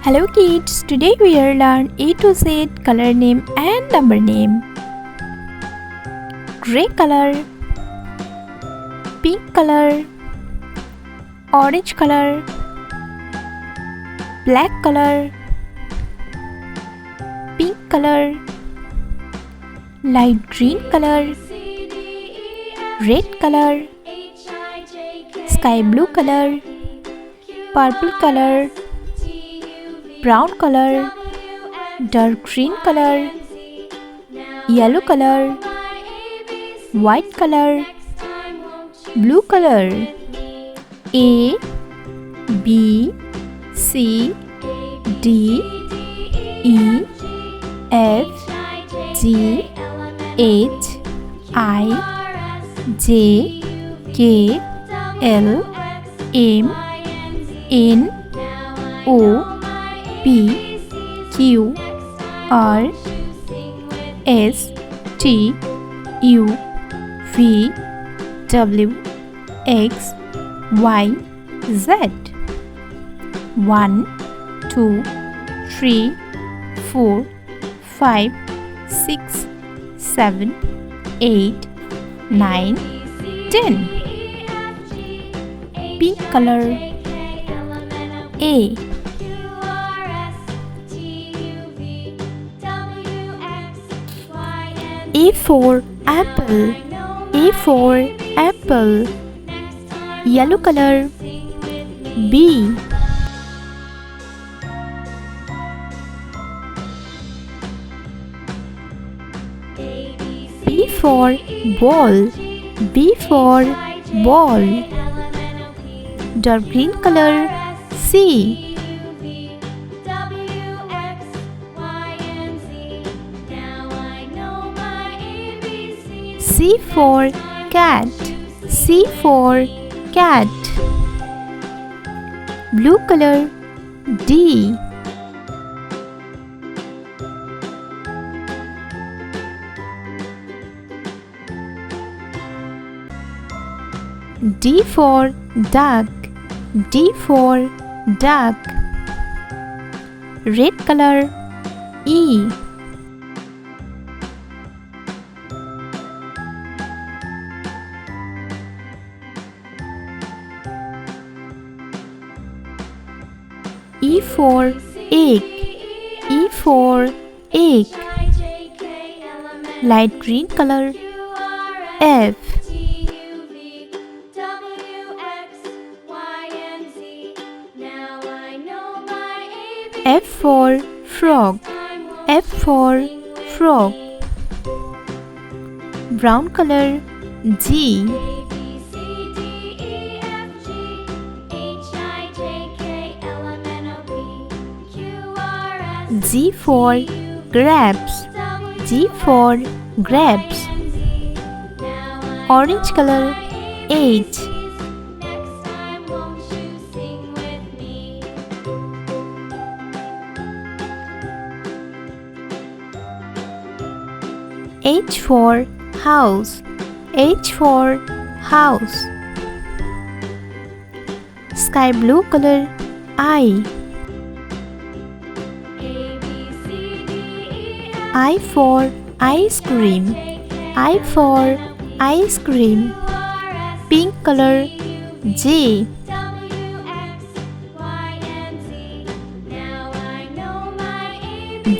Hello kids, today we will learn A to Z color name and number name. Gray color, pink color, orange color, black color, pink color, light green color, red color, sky blue color, purple color, brown color, dark green color, yellow color, white color, blue color. A, B, C, D, E, F, G, H, I, J, K, L, M, N, O, P, Q, R, S, T, U, V, W, X, Y, Z. 1, 2, 3, 4, 5, 6, 7, 8, 9, 10. Pink color. A, A for apple. A for apple. Yellow color. B, B for ball. B for ball. Dark green color. C, C for cat. C for cat. Blue color. D, D for duck. D for duck. Red color. E, E for egg. E for egg. Light green color. F, F for frog. F for frog. Brown color. G, G for grapes. G for grapes. Orange color. H, H for house. H for house. Sky blue color. I, I for ice cream. I for ice cream. Pink color. J,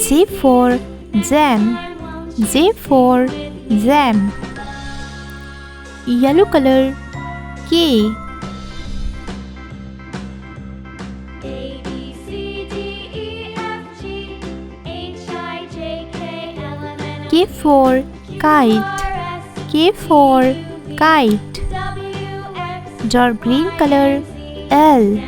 J for jam. J for jam. Yellow color. K, K for kite. K for kite. Dark green color. L,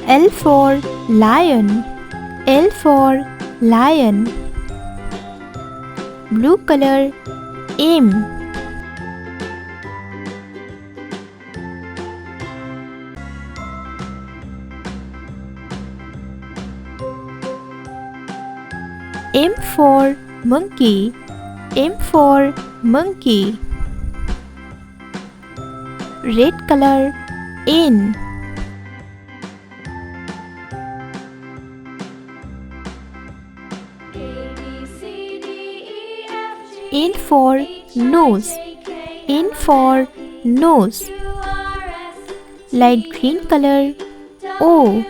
L for lion. L for lion. Blue color. M, M for monkey. M for monkey. red color N. N for nose. N for nose. Light green color O.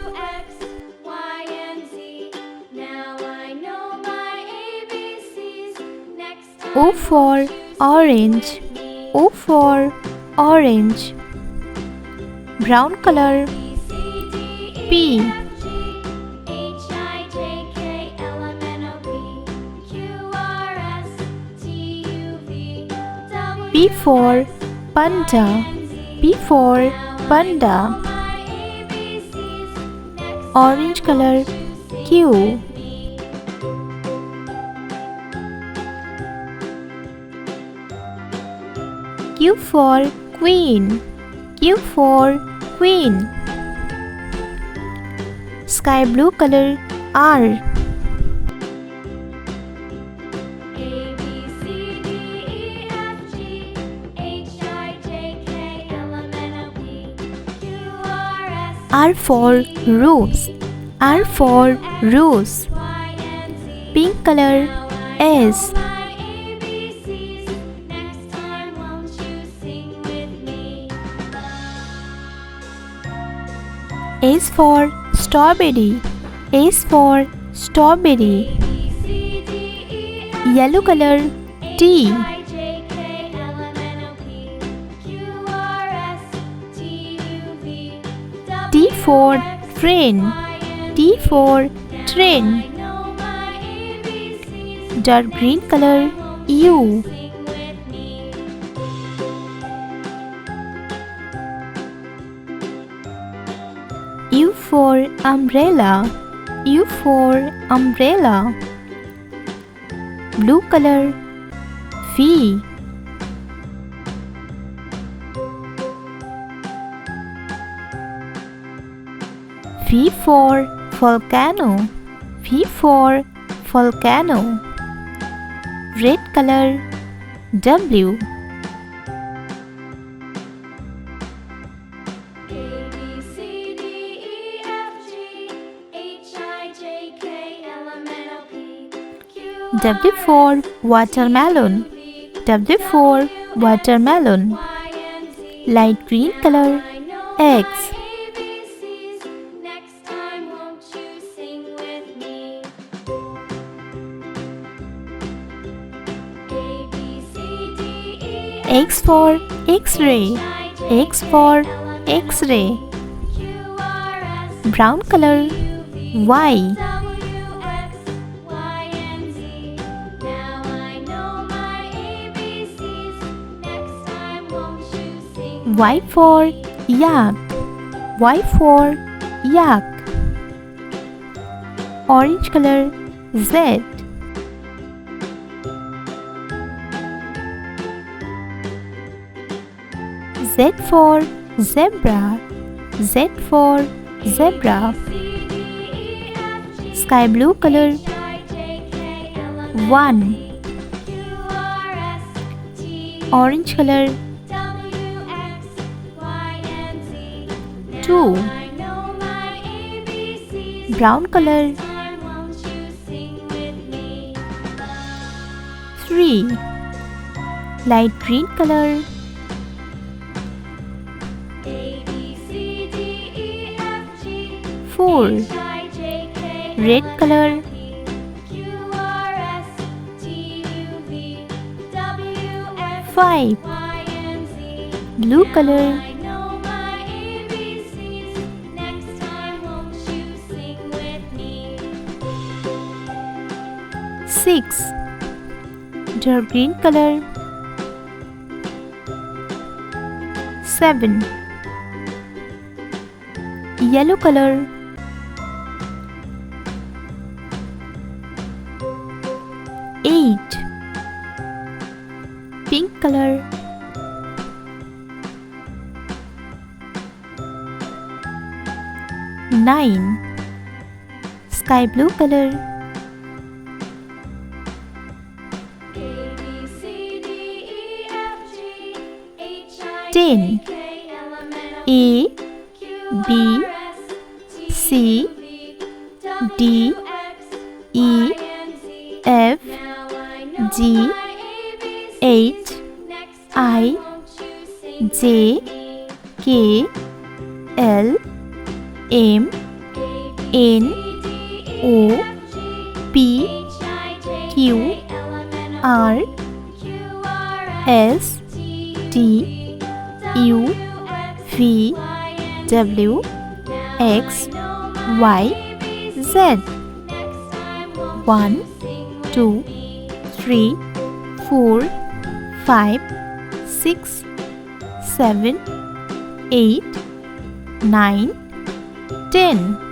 O for orange. O for orange. Brown color P. P for panda. P for panda. Orange color Q. Q for queen. Q for queen. Sky blue color R. R for rose. R for rose. Pink color S. S for strawberry. S for strawberry. Yellow color T. T for train. T for train. Dark green color U. U for umbrella. U for umbrella. Blue color V. V for volcano. V for volcano. Red color W. W for watermelon. W for watermelon. Light green color X. X for X-ray. X for X-ray. Brown color Y. Y for yak. Y for yak. Orange color Z. Z for zebra. Z for zebra. Sky blue color 1. Orange color 2. Brown color 3. Light green color 4. Red color 5. Blue color 6. Dark green color 7. Yellow color 8. Pink color 9. Sky blue color 10. A B C D E F G H I J K L M N O P Q R S T U V W X Y Z. 1 2 3 4 5 6 7 8 9 10.